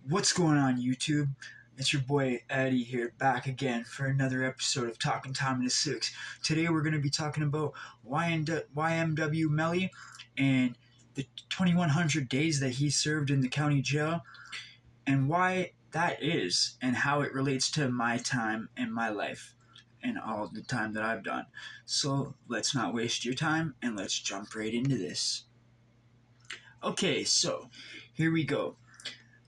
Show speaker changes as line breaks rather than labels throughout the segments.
What's going on, YouTube? It's your boy Eddie here, back again for another episode of Talking Time in the Six. Today we're going to be talking about YMW Melly and the 2100 days that he served in the county jail, and why that is, and how it relates to my time and my life and all the time that I've done. So let's not waste your time and let's jump right into this. Okay, so here we go.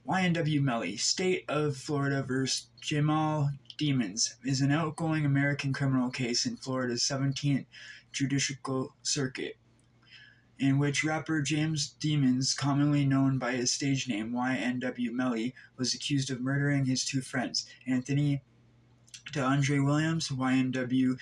YNW Melly, State of Florida vs. Jamal Demons, is an outgoing American criminal case in Florida's 17th Judicial Circuit, in which rapper James Demons, commonly known by his stage name YNW Melly, was accused of murdering his two friends, Anthony DeAndre Williams, YNW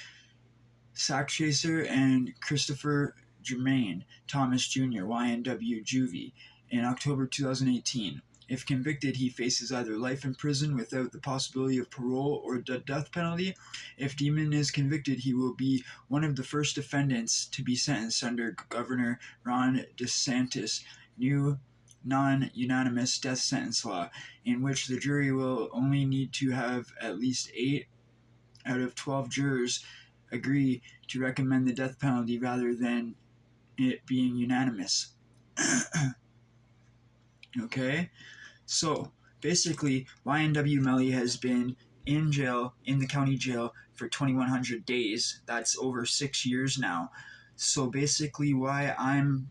Sackchaser, and Christopher Jermaine Thomas Jr., YNW Juvie, in October 2018. If convicted, he faces either life in prison without the possibility of parole or the death penalty. If Demon is convicted, he will be one of the first defendants to be sentenced under Governor Ron DeSantis' new non-unanimous death sentence law, in which the jury will only need to have at least 8 out of 12 jurors agree to recommend the death penalty rather than it being unanimous. Okay? So, basically, YNW Melly has been in jail, in the county jail, for 2100 days. That's over 6 years now. So, basically, why I'm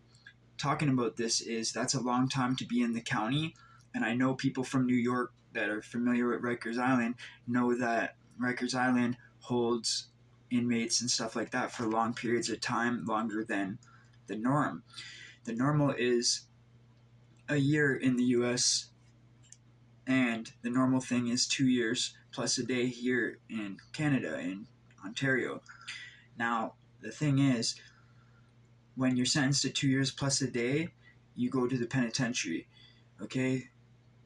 talking about this is that's a long time to be in the county. And I know people from New York that are familiar with Rickers Island know that Rickers Island holds inmates and stuff like that for long periods of time, longer than the norm. The normal is a year in the U.S., and the normal thing is 2 years plus a day here in Canada, in Ontario. Now, the thing is, when you're sentenced to 2 years plus a day, you go to the penitentiary. Okay?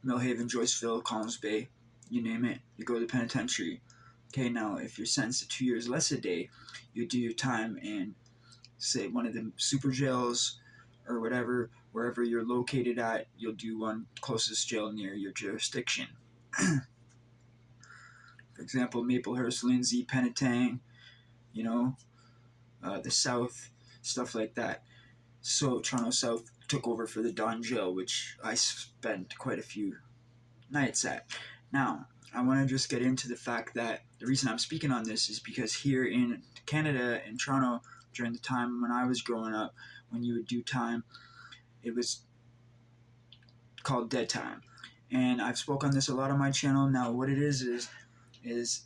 Millhaven, Joyceville, Collins Bay, you name it, you go to the penitentiary. Okay, now, if you're sentenced to 2 years less a day, you do your time in, say, one of the super jails or whatever, wherever you're located at, you'll do one closest jail near your jurisdiction. For example, Maplehurst, Lindsay, Penetang, the South, stuff like that. So Toronto South took over for the Don Jail, which I spent quite a few nights at. Now, I want to just get into the fact that the reason I'm speaking on this is because here in Canada, in Toronto, during the time when I was growing up, when you would do time, it was called dead time. And I've spoke on this a lot on my channel. Now, what it is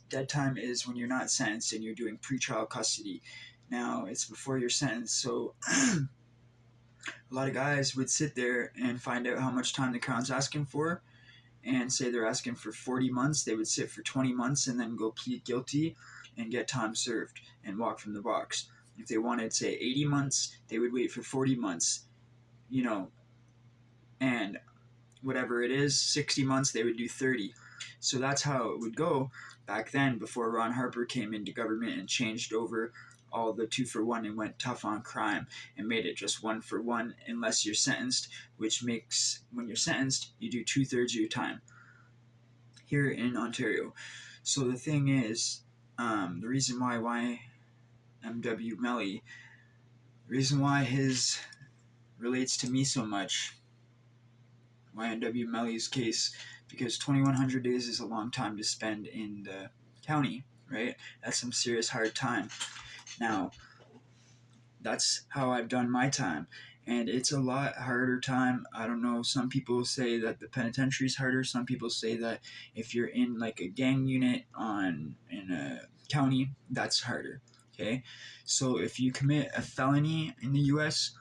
dead time is when you're not sentenced and you're doing pretrial custody. Now, it's before you're sentenced, so a lot of guys would sit there and find out how much time the Crown's asking for, and say they're asking for 40 months. They would sit for 20 months and then go plead guilty and get time served and walk from the box. If they wanted, say, 80 months, they would wait for 40 months, and whatever it is, 60 months, they would do 30. So that's how it would go back then, before Ron Harper came into government and changed over all the 2-for-1 and went tough on crime and made it just 1-for-1 unless you're sentenced, which makes, when you're sentenced, you do 2/3 of your time here in Ontario. So the thing is, the reason why YMW Melly, the reason why his relates to me so much, YNW Melly's case, because 2100 days is a long time to spend in the county, right? That's some serious hard time. Now, that's how I've done my time, and it's a lot harder time. I don't know, some people say that the penitentiary is harder. Some people say that if you're in like a gang unit in a county, that's harder. Okay, so if you commit a felony in the U.S.,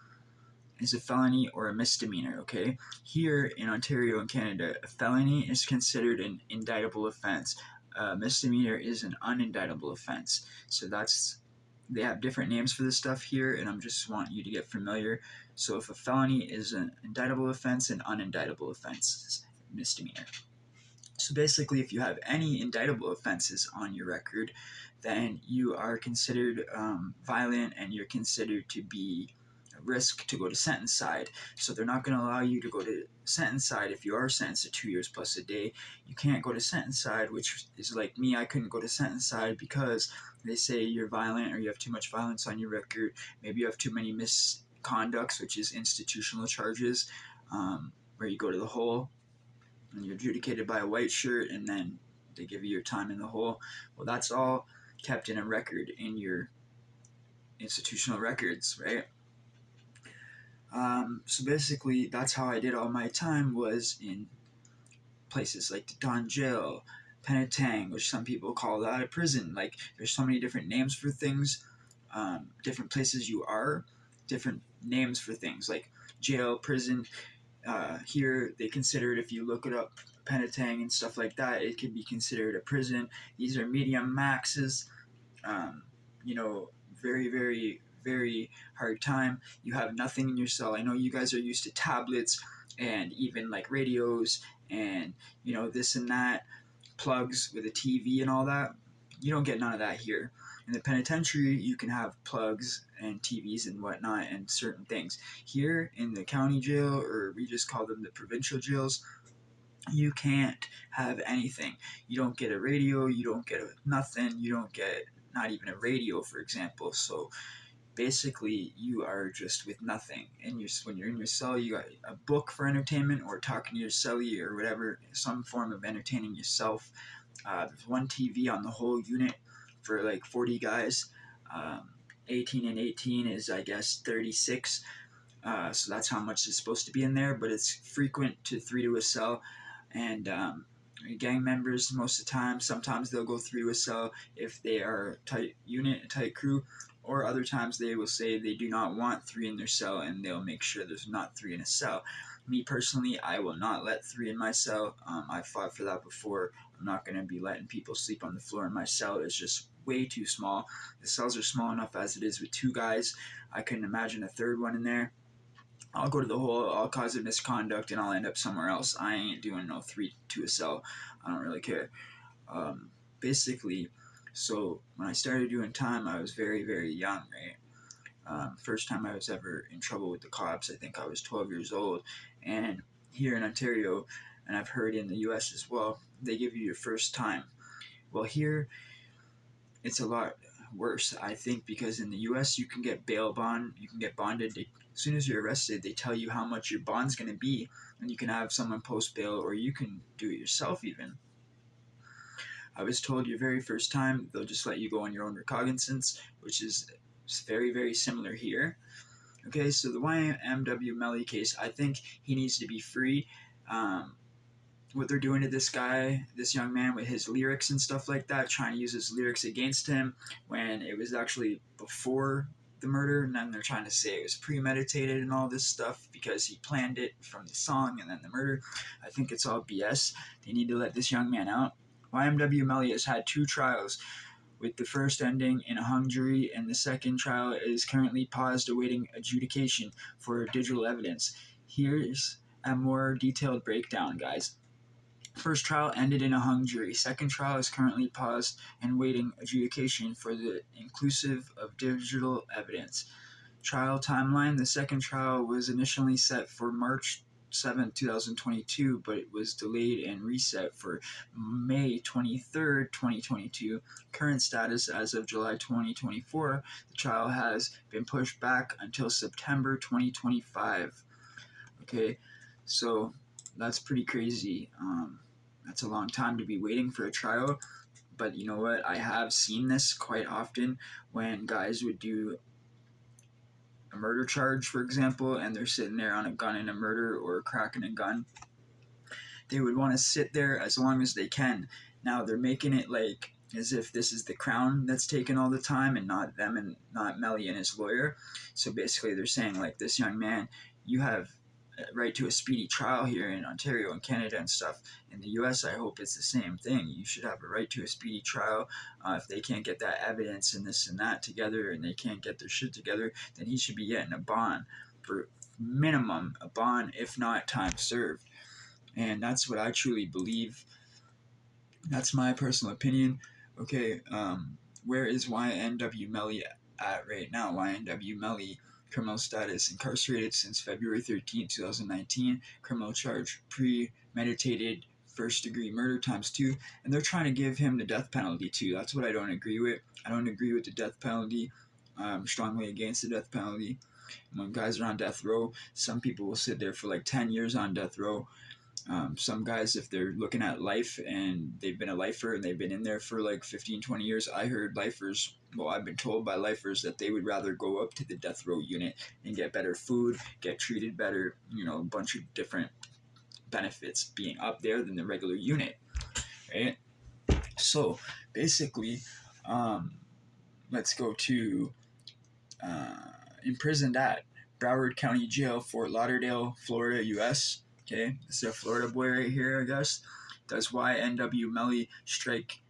is a felony or a misdemeanor. Okay, here in Ontario and Canada, a felony is considered an indictable offense. A misdemeanor is an unindictable offense. So they have different names for this stuff here, and I'm just want you to get familiar. So if a felony is an indictable offense, an unindictable offense is misdemeanor. So basically, if you have any indictable offenses on your record, then you are considered violent, and you're considered to be risk to go to sentence side. So they're not going to allow you to go to sentence side if you are sentenced to 2 years plus a day. You can't go to sentence side, which is like me. I couldn't go to sentence side because they say you're violent or you have too much violence on your record. Maybe you have too many misconducts, which is institutional charges, where you go to the hole and you're adjudicated by a white shirt and then they give you your time in the hole. Well, that's all kept in a record in your institutional records, right? So basically, that's how I did all my time, was in places like the Don Jail, Penitang, which some people call that a prison. Like, there's so many different names for things. Different places you are, different names for things. Like jail, prison. Here, they consider it, if you look it up, Penitang and stuff like that, it could be considered a prison. These are medium maxes. Very, very, very hard time. You have nothing in your cell. I know you guys are used to tablets and even like radios and this and that, plugs with a TV and all that. You don't get none of that here. In the penitentiary, you can have plugs and TVs and whatnot and certain things. Here in the county jail, or we just call them the provincial jails, you can't have anything. You don't get a radio, you don't get nothing, you don't get not even a radio, for example. So basically, you are just with nothing. And when you're in your cell, you got a book for entertainment or talking to your cellie or whatever, some form of entertaining yourself. There's one TV on the whole unit for like 40 guys. 18 and 18 is, I guess, 36. So that's how much is supposed to be in there, but it's frequent to 3 to a cell. And gang members, most of the time, sometimes they'll go 3 to a cell if they are a tight unit, a tight crew, or other times they will say they do not want 3 in their cell and they'll make sure there's not 3 in a cell. Me personally, I will not let 3 in my cell. I fought for that before. I'm not going to be letting people sleep on the floor in my cell. It's just way too small. The cells are small enough as it is with 2 guys. I couldn't imagine a third one in there. I'll go to the hole, I'll cause a misconduct, and I'll end up somewhere else. I ain't doing no 3 to a cell. I don't really care. Basically, so when I started doing time, I was very, very young, right? First time I was ever in trouble with the cops, I think I was 12 years old. And here in Ontario, and I've heard in the US as well, they give you your first time. Well, here, it's a lot worse, I think, because in the US, you can get bail bond, you can get bonded. As soon as you're arrested, they tell you how much your bond's going to be, and you can have someone post bail, or you can do it yourself even. I was told your very first time, they'll just let you go on your own recognizance, which is very, very similar here. Okay, so the YMW Melly case, I think he needs to be free. What they're doing to this guy, this young man, with his lyrics and stuff like that, trying to use his lyrics against him when it was actually before the murder, and then they're trying to say it was premeditated and all this stuff because he planned it from the song and then the murder. I think it's all BS. They need to let this young man out. YMW Melly has had 2 trials, with the first ending in a hung jury, and the second trial is currently paused awaiting adjudication for digital evidence. Here's a more detailed breakdown, guys. First trial ended in a hung jury. Second trial is currently paused and waiting adjudication for the inclusive of digital evidence. Trial timeline. The second trial was initially set for March 7, 2022, but it was delayed and reset for May 23rd, 2022. Current status as of July 2024, the trial has been pushed back until September 2025. Okay, so that's pretty crazy. That's a long time to be waiting for a trial, but you know what? I have seen this quite often when guys would do a murder charge, for example, and they're sitting there on a gun in a murder or cracking a gun. They would want to sit there as long as they can. Now they're making it like as if this is the Crown that's taking all the time and not them and not Melly and his lawyer. So basically they're saying, like, this young man, you have a right to a speedy trial here in Ontario and Canada and stuff. In the US, I hope it's the same thing. You should have a right to a speedy trial. If they can't get that evidence and this and that together and they can't get their shit together, then he should be getting a bond, for minimum a bond, if not time served. And that's what I truly believe. That's my personal opinion. Okay, where is YNW Melly at right now? YNW Melly Criminal status: incarcerated since February 13, 2019. Criminal charge: premeditated first-degree murder ×2. And they're trying to give him the death penalty too. That's what I don't agree with. I don't agree with the death penalty. I'm strongly against the death penalty. When guys are on death row, some people will sit there for like 10 years on death row. Some guys, if they're looking at life and they've been a lifer and they've been in there for like 15, 20 years, I heard lifers, well, I've been told by lifers that they would rather go up to the death row unit and get better food, get treated better, a bunch of different benefits being up there than the regular unit, right? So basically, let's go to imprisoned at Broward County Jail, Fort Lauderdale, Florida, U.S. Okay, this is a Florida boy right here, I guess. Does YNW Melly strike,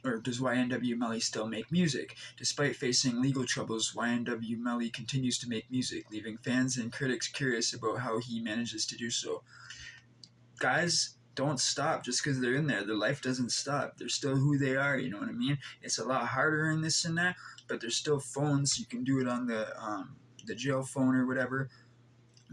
or does YNW Melly still make music? Despite facing legal troubles, YNW Melly continues to make music, leaving fans and critics curious about how he manages to do so. Guys don't stop just because they're in there. Their life doesn't stop. They're still who they are, you know what I mean? It's a lot harder in this and that, but there's still phones. You can do it on the jail phone or whatever.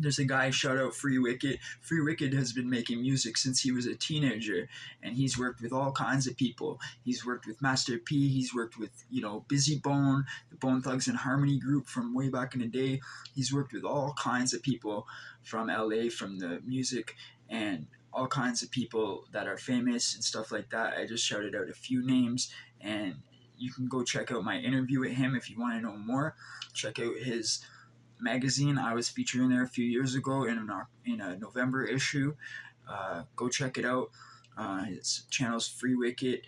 There's a guy, shout out Free Wicked. Free Wicked has been making music since he was a teenager, and he's worked with all kinds of people. He's worked with Master P, he's worked with, Busy Bone, the Bone Thugs and Harmony group from way back in the day. He's worked with all kinds of people from LA, from the music, and all kinds of people that are famous and stuff like that. I just shouted out a few names, and you can go check out my interview with him if you want to know more. Check out his magazine. I was featured in there a few years ago in a November issue. Go check it out. His channel's Free Wicked,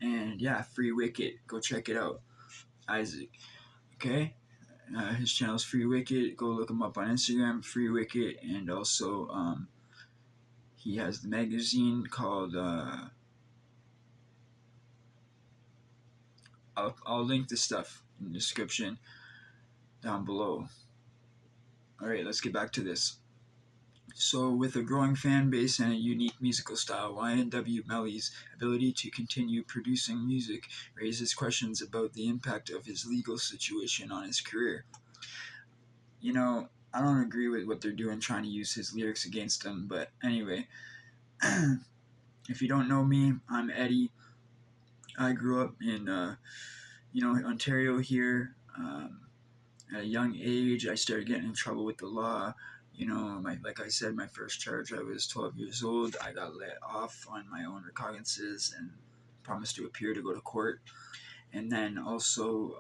and yeah, Free Wicked. Go check it out, Isaac. Okay, his channel's Free Wicked. Go look him up on Instagram, Free Wicked, and also he has the magazine called. I'll link the stuff in the description down below. Alright, let's get back to this. So, with a growing fan base and a unique musical style, YNW Melly's ability to continue producing music raises questions about the impact of his legal situation on his career. I don't agree with what they're doing trying to use his lyrics against him, but anyway, if you don't know me, I'm Eddie. I grew up in, Ontario here. At a young age, I started getting in trouble with the law. Like I said, my first charge, I was 12 years old. I got let off on my own recognizances and promised to appear to go to court. And then also,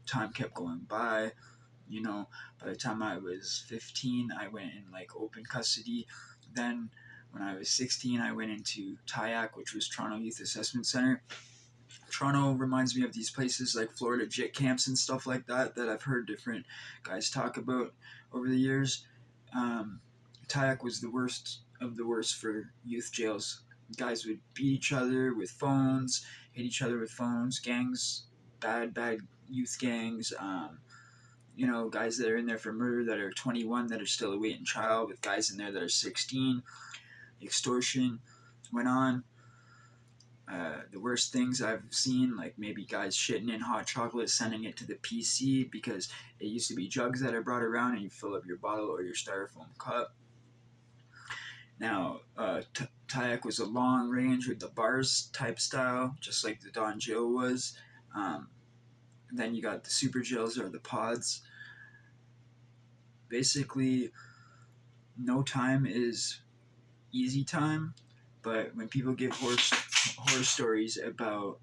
time kept going by. By the time I was 15, I went in open custody. Then when I was 16, I went into TDOT, which was Toronto Youth Assessment Center. Toronto reminds me of these places like Florida JIT camps and stuff like that I've heard different guys talk about over the years. TDOT was the worst of the worst for youth jails. Guys would beat each other with phones, hit each other with phones, gangs, bad youth gangs, guys that are in there for murder that are 21 that are still awaiting trial, with guys in there that are 16. Extortion went on. The worst things I've seen, like maybe guys shitting in hot chocolate, sending it to the PC because it used to be jugs that are brought around and you fill up your bottle or your styrofoam cup. Now, TDOT was a long range with the bars type style, just like the Don Jail was. Then you got the super jails or the pods. Basically, no time is easy time, but when people give horror stories about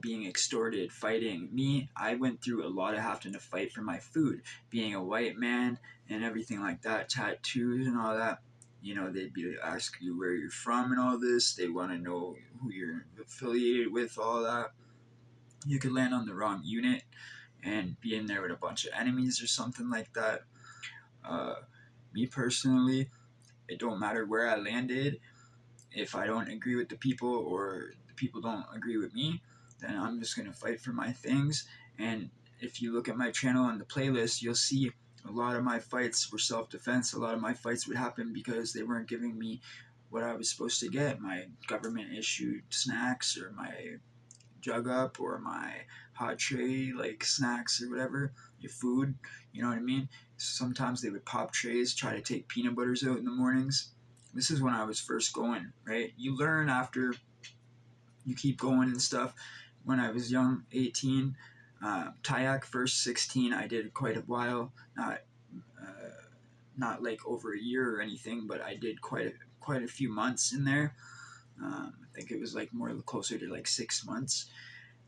being extorted, fighting, I went through a lot of having to fight for my food, being a white man and everything like that, tattoos and all that. They'd be ask you where you're from and all this. They want to know who you're affiliated with, all that. You could land on the wrong unit and be in there with a bunch of enemies or something like that. Me personally, it don't matter where I landed. If I don't agree with the people or the people don't agree with me, then I'm just going to fight for my things. And if you look at my channel on the playlist, you'll see a lot of my fights were self-defense. A lot of my fights would happen because they weren't giving me what I was supposed to get, my government issued snacks or my jug up or my hot tray, like snacks or whatever, your food, you know what I mean? Sometimes they would pop trays, try to take peanut butters out in the mornings. This is when I was first going, right? You learn after you keep going and stuff. When I was young, 18, kayak first 16, I did quite a while, not like over a year or anything, but I did quite a few months in there. I think it was like more closer to like 6 months.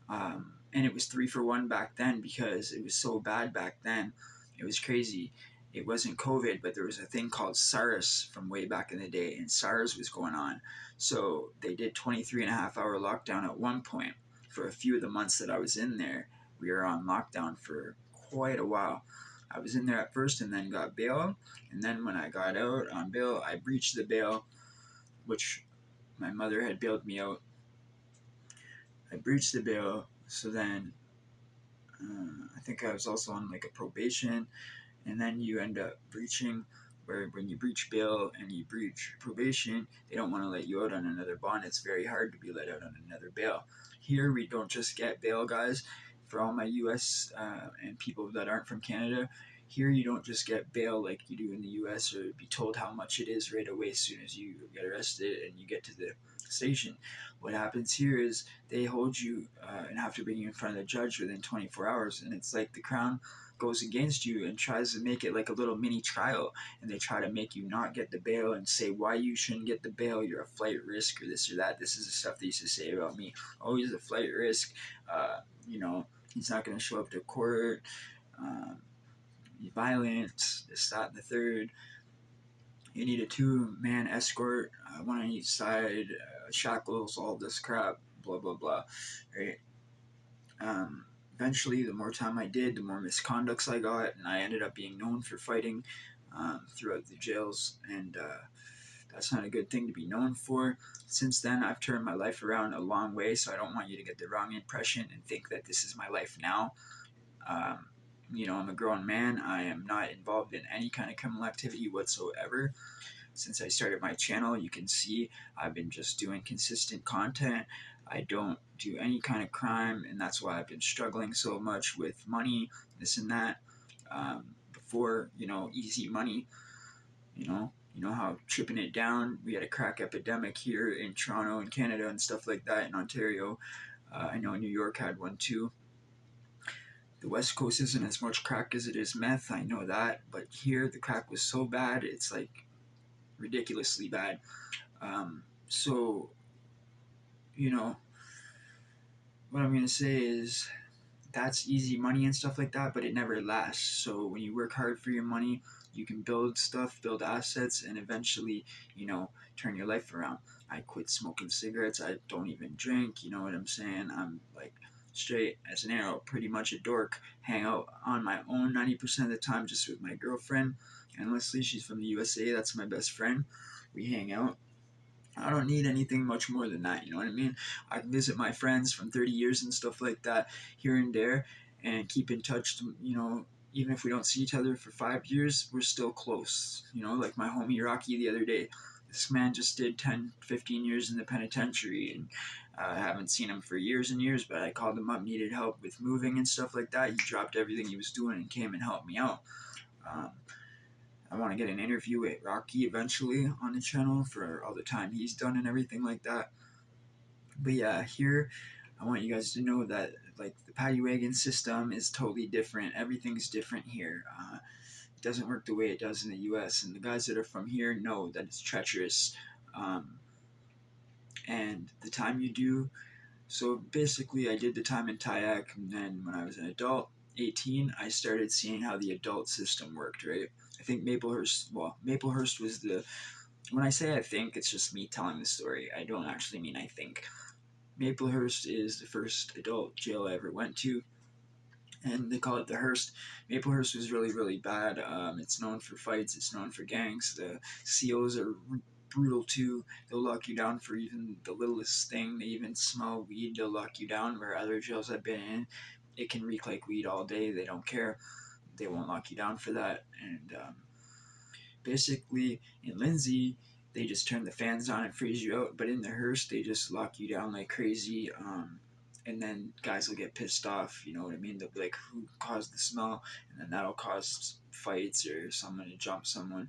And it was 3 for 1 back then because it was so bad back then. It was crazy. It wasn't COVID, but there was a thing called SARS from way back in the day, and SARS was going on. So they did 23.5 hour lockdown at one point. For a few of the months that I was in there, we were on lockdown for quite a while. I was in there at first and then got bail. And then when I got out on bail, I breached the bail, which my mother had bailed me out. I breached the bail, so then I think I was also on like a probation, and then you end up breaching, where when you breach bail and you breach probation, they don't want to let you out on another bond. It's very hard to be let out on another bail. Here we don't just get bail, guys. For all my US and people that aren't from Canada, here you don't just get bail like you do in the US or be told how much it is right away as soon as you get arrested and you get to the station. What happens here is they hold you and have to bring you in front of the judge within 24 hours, and it's like the Crown goes against you and tries to make it like a little mini trial, and they try to make you not get the bail and say why you shouldn't get the bail. You're a flight risk or this or that. This is the stuff they used to say about me. Oh, he's a flight risk. He's not going to show up to court. He's violent. This, that, and the third. You need a 2-man escort, one on each side, shackles, all this crap, blah, blah, blah, right? Eventually, the more time I did, the more misconducts I got, and I ended up being known for fighting throughout the jails, and that's not a good thing to be known for. Since then, I've turned my life around a long way, so I don't want you to get the wrong impression and think that this is my life now. I'm a grown man. I am not involved in any kind of criminal activity whatsoever. Since I started my channel, you can see I've been just doing consistent content. I don't do any kind of crime, and that's why I've been struggling so much with money, this and that. Before, easy money, you know how chipping it down. We had a crack epidemic here in Toronto and Canada and stuff like that in Ontario. I know New York had one too. The West Coast isn't as much crack as it is meth, I know that, but here the crack was so bad, it's like ridiculously bad. So, what I'm going to say is that's easy money and stuff like that, but it never lasts. So when you work hard for your money, you can build stuff, build assets, and eventually, turn your life around. I quit smoking cigarettes. I don't even drink. You know what I'm saying? I'm like straight as an arrow, pretty much a dork. Hang out on my own 90% of the time just with my girlfriend. And Leslie, she's from the USA. That's my best friend. We hang out. I don't need anything much more than that, you know what I mean? I can visit my friends from 30 years and stuff like that here and there and keep in touch, even if we don't see each other for 5 years, we're still close. Like my homie Rocky the other day. This man just did 10, 15 years in the penitentiary, and I haven't seen him for years and years, but I called him up, needed help with moving and stuff like that. He dropped everything he was doing and came and helped me out. I want to get an interview with Rocky eventually on the channel for all the time he's done and everything like that. But yeah, here, I want you guys to know that like the paddy wagon system is totally different. Everything's different here. It doesn't work the way it does in the U.S. And the guys that are from here know that it's treacherous. And the time you do. So basically, I did the time in Tayak, and then when I was an adult, 18, I started seeing how the adult system worked, right? I think Maplehurst was when I say I think, it's just me telling the story. I don't actually mean I think. Maplehurst is the first adult jail I ever went to, and they call it the Hearst. Maplehurst was really, really bad. It's known for fights. It's known for gangs. The COs are brutal too. They'll lock you down for even the littlest thing. They even smell weed. They'll lock you down. Where other jails I've been in, it can reek like weed all day. They don't care. They won't lock you down for that. And basically, in Lindsay, they just turn the fans on and freeze you out. But in the Hearst, they just lock you down like crazy. and then guys will get pissed off, you know what I mean? They'll be like, who caused the smell? And then that'll cause fights or someone to jump someone.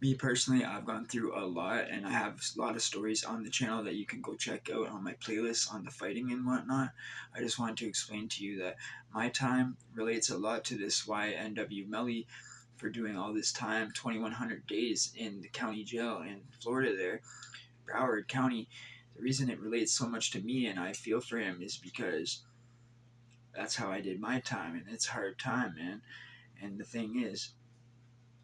Me personally, I've gone through a lot, and I have a lot of stories on the channel that you can go check out on my playlist on the fighting and whatnot. I just wanted to explain to you that my time relates a lot to this YNW Melly for doing all this time, 2,100 days in the county jail in Florida there, Broward County. The reason it relates so much to me and I feel for him is because that's how I did my time, and it's a hard time, man. And the thing is,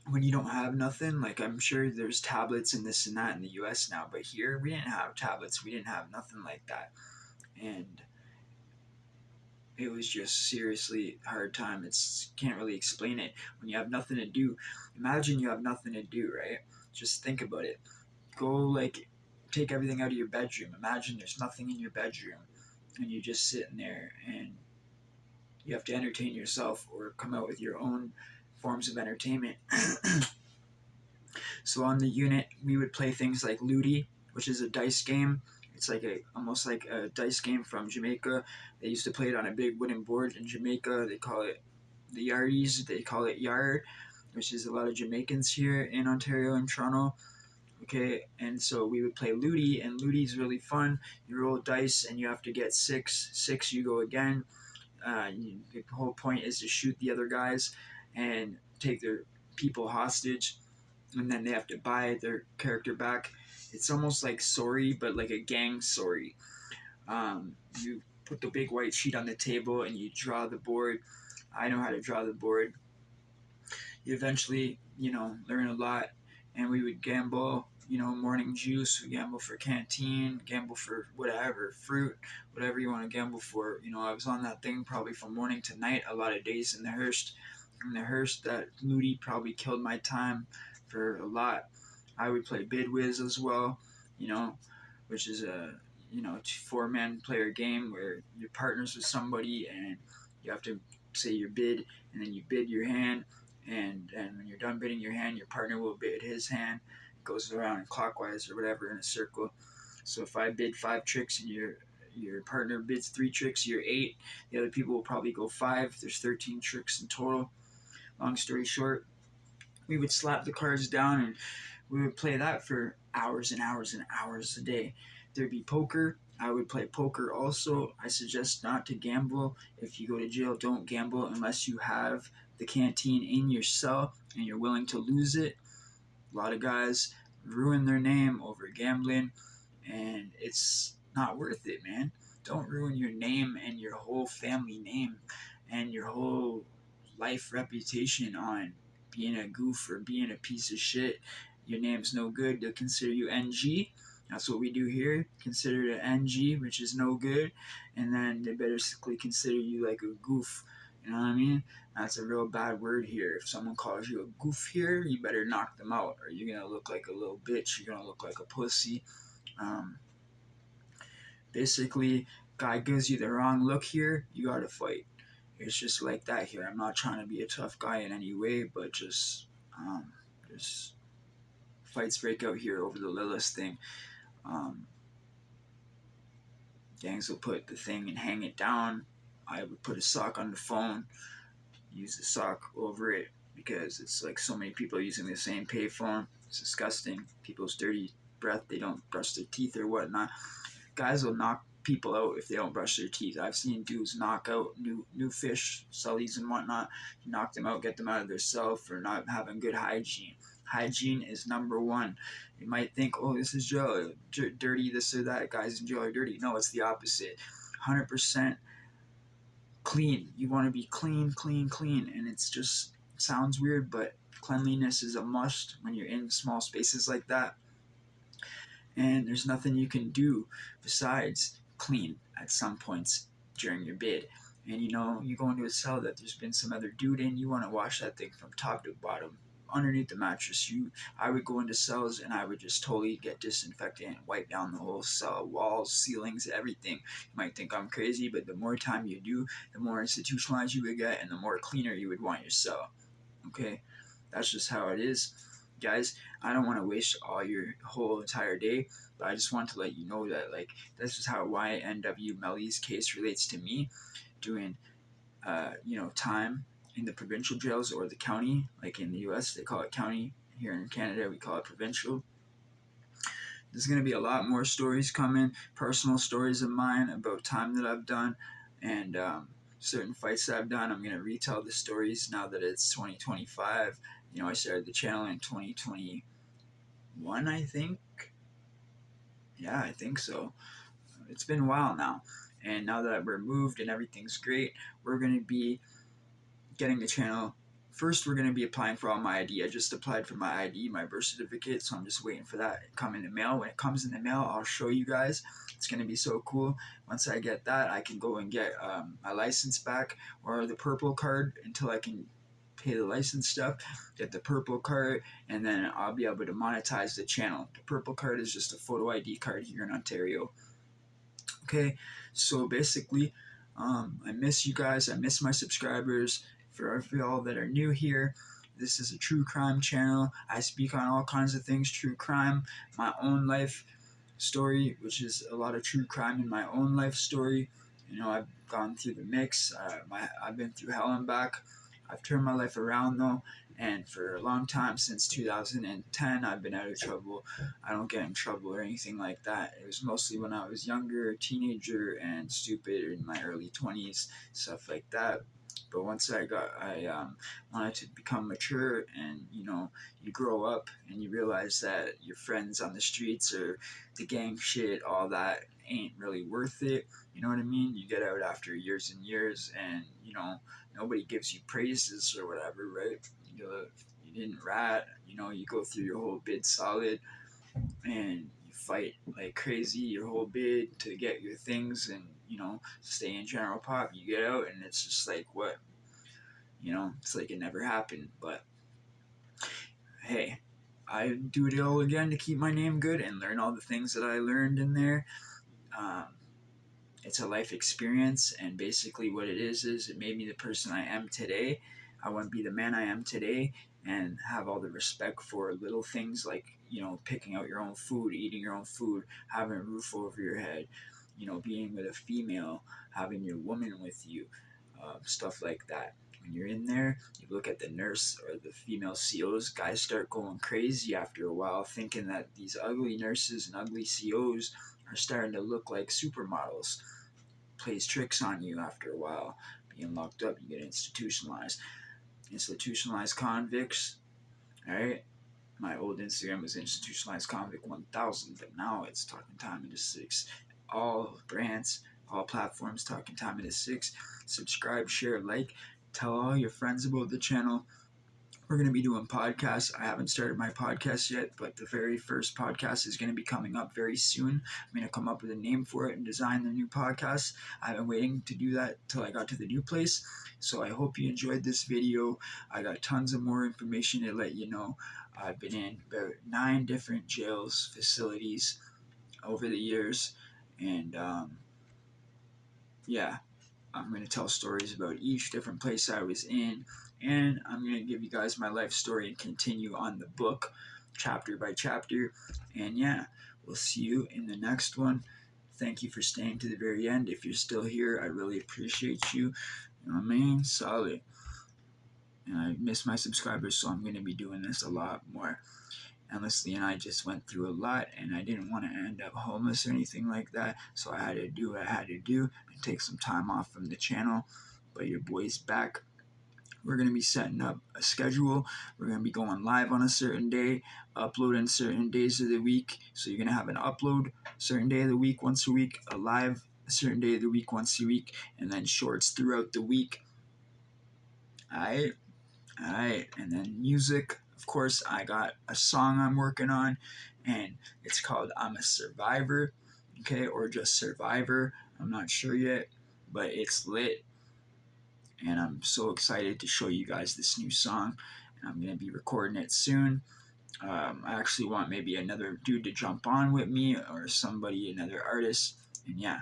when you don't have nothing, like I'm sure there's tablets and this and that in the US now, but here we didn't have tablets, we didn't have nothing like that. And it was just seriously a hard time. It's can't really explain it. When you have nothing to do, imagine you have nothing to do, right? Just think about it. Go like take everything out of your bedroom. Imagine there's nothing in your bedroom and you're just sitting there and you have to entertain yourself or come out with your own forms of entertainment. So on the unit, we would play things like Ludi, which is a dice game. It's like almost like a dice game from Jamaica. They used to play it on a big wooden board in Jamaica. They call it the yardies. They call it yard, which is a lot of Jamaicans here in Ontario and Toronto. Okay, and so we would play Ludi, and Ludi's really fun. You roll dice, and you have to get six. Six, you go again. The whole point is to shoot the other guys and take their people hostage, and then they have to buy their character back. It's almost like Sorry, but like a gang Sorry. You put the big white sheet on the table and you draw the board. I know how to draw the board. You eventually, learn a lot, and we would gamble. Morning juice. We gamble for canteen. Gamble for whatever fruit, whatever you want to gamble for. I was on that thing probably from morning to night. A lot of days in the Hearst. In the Hearst, that Moody probably killed my time for a lot. I would play Bid Whiz as well, which is a 4-man player game where you're partners with somebody and you have to say your bid, and then you bid your hand, and when you're done bidding your hand, your partner will bid his hand. It goes around clockwise or whatever in a circle. So if I bid 5 tricks and your partner bids 3 tricks, you're 8. The other people will probably go 5. There's 13 tricks in total. Long story short, we would slap the cards down and we would play that for hours and hours and hours a day. There'd be poker. I would play poker also. I suggest not to gamble. If you go to jail, don't gamble unless you have the canteen in your cell and you're willing to lose it. A lot of guys ruin their name over gambling, and it's not worth it, man. Don't ruin your name and your whole family name and your whole life reputation on being a goof or being a piece of shit. Your name's no good. They'll consider you NG. That's what we do here. Consider it NG, which is no good. And then they basically consider you like a goof. You know what I mean? That's a real bad word here. If someone calls you a goof here, you better knock them out, or you're going to look like a little bitch. You're going to look like a pussy. Basically, guy gives you the wrong look here, you got to fight. It's just like that here. I'm not trying to be a tough guy in any way, but just fights break out here over the littlest thing. Gangs will put the thing and hang it down. I would put a sock on the phone, use the sock over it because it's like so many people are using the same payphone. It's disgusting. People's dirty breath. They don't brush their teeth or whatnot. Guys will knock people out if they don't brush their teeth. I've seen dudes knock out new fish, sullies and whatnot. Knock them out, get them out of their cell for not having good hygiene. Hygiene is number one. You might think, oh, this is jail, dirty, this or that. Guys in jail are dirty. No, it's the opposite. 100% clean. You want to be clean, clean, clean. And it's just, it sounds weird, but cleanliness is a must when you're in small spaces like that. And there's nothing you can do besides clean at some points during your bid. And you go into a cell that there's been some other dude in, you want to wash that thing from top to bottom. Underneath the mattress, I would go into cells and I would just totally get disinfectant and wipe down the whole cell, walls, ceilings, everything. You might think I'm crazy, but the more time you do, the more institutionalized you would get and the more cleaner you would want your cell. Okay? That's just how it is. guys, I don't want to waste all your whole entire day, but I just want to let you know that like this is how YNW Melly's case relates to me doing time in the provincial jails or the county. Like in the US they call it county, here in Canada we call it provincial. There's going to be a lot more stories coming, personal stories of mine about time that I've done, and certain fights that I've done. I'm going to retell the stories now that it's 2025. I started the channel in 2021, I think. Yeah, I think so. It's been a while now. And now that we're moved and everything's great, we're going to be getting the channel. First, we're going to be applying for all my ID. I just applied for my ID, my birth certificate, so I'm just waiting for that to come in the mail. When it comes in the mail, I'll show you guys. It's going to be so cool. Once I get that, I can go and get my license back, or the purple card, until I can pay the license stuff, get the purple card, and then I'll be able to monetize the channel. The purple card is just a photo ID card here in Ontario. Okay, so basically, I miss you guys. I miss my subscribers. For y'all that are new here, this is a true crime channel. I speak on all kinds of things, true crime, my own life story, which is a lot of true crime in my own life story. I've gone through the mix. I've been through hell and back. I've turned my life around though, and for a long time, since 2010, I've been out of trouble. I don't get in trouble or anything like that. It was mostly when I was younger, a teenager, and stupid in my early 20s, stuff like that. But once I wanted to become mature, and you grow up and you realize that your friends on the streets or the gang shit, all that ain't really worth it. You know what I mean? You get out after years and years, and nobody gives you praises or whatever, right? You didn't rat. You go through your whole bid solid, and you fight like crazy your whole bid to get your things, and stay in general pop. You get out, and it's just like, what? It's like it never happened. But hey, I do it all again to keep my name good and learn all the things that I learned in there. It's a life experience, and basically what it is it made me the person I am today. I want to be the man I am today, and have all the respect for little things like picking out your own food, eating your own food, having a roof over your head, being with a female, having your woman with you, stuff like that. When you're in there, you look at the nurse or the female COs, guys start going crazy after a while, thinking that these ugly nurses and ugly COs are starting to look like supermodels. Plays tricks on you after a while. Being locked up, you get institutionalized. Institutionalized convicts, alright? My old Instagram was institutionalized convict 1000, but now it's Talking Time in the 6. All brands, all platforms, Talking Time in the 6. Subscribe, share, like, tell all your friends about the channel. We're going to be doing podcasts. I haven't started my podcast yet, but the very first podcast is going to be coming up very soon. I'm going to come up with a name for it and design the new podcast. I've been waiting to do that till I got to the new place. So I hope you enjoyed this video. I got tons of more information to let you know. I've been in about 9 different jails, facilities over the years. And yeah, I'm going to tell stories about each different place I was in, and I'm going to give you guys my life story and continue on the book chapter by chapter. And yeah, we'll see you in the next one. Thank you for staying to the very end. If you're still here, I really appreciate you. You know what I mean? Solid. And I miss my subscribers, so I'm going to be doing this a lot more. And Leslie and I just went through a lot, and I didn't want to end up homeless or anything like that, so I had to do what I had to do and take some time off from the channel. But your boy's back. We're going to be setting up a schedule. We're going to be going live on a certain day, uploading certain days of the week. So you're going to have an upload a certain day of the week once a week, a live a certain day of the week once a week, and then shorts throughout the week. Alright, and then music. Of course, I got a song I'm working on, and it's called I'm a Survivor, okay, or just Survivor. I'm not sure yet, but it's lit, and I'm so excited to show you guys this new song, and I'm going to be recording it soon. I actually want maybe another dude to jump on with me, or somebody, another artist, and yeah.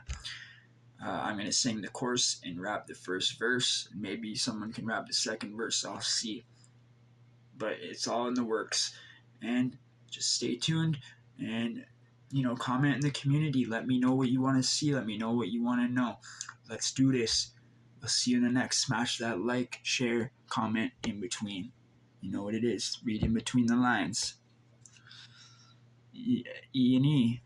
I'm going to sing the chorus and rap the first verse. Maybe someone can rap the second verse. I'll see. But it's all in the works. and just stay tuned and comment in the community. Let me know what you want to see. Let me know what you want to know. Let's do this. We'll see you in the next. Smash that like, share, comment in between. You know what it is. Read in between the lines. E and E.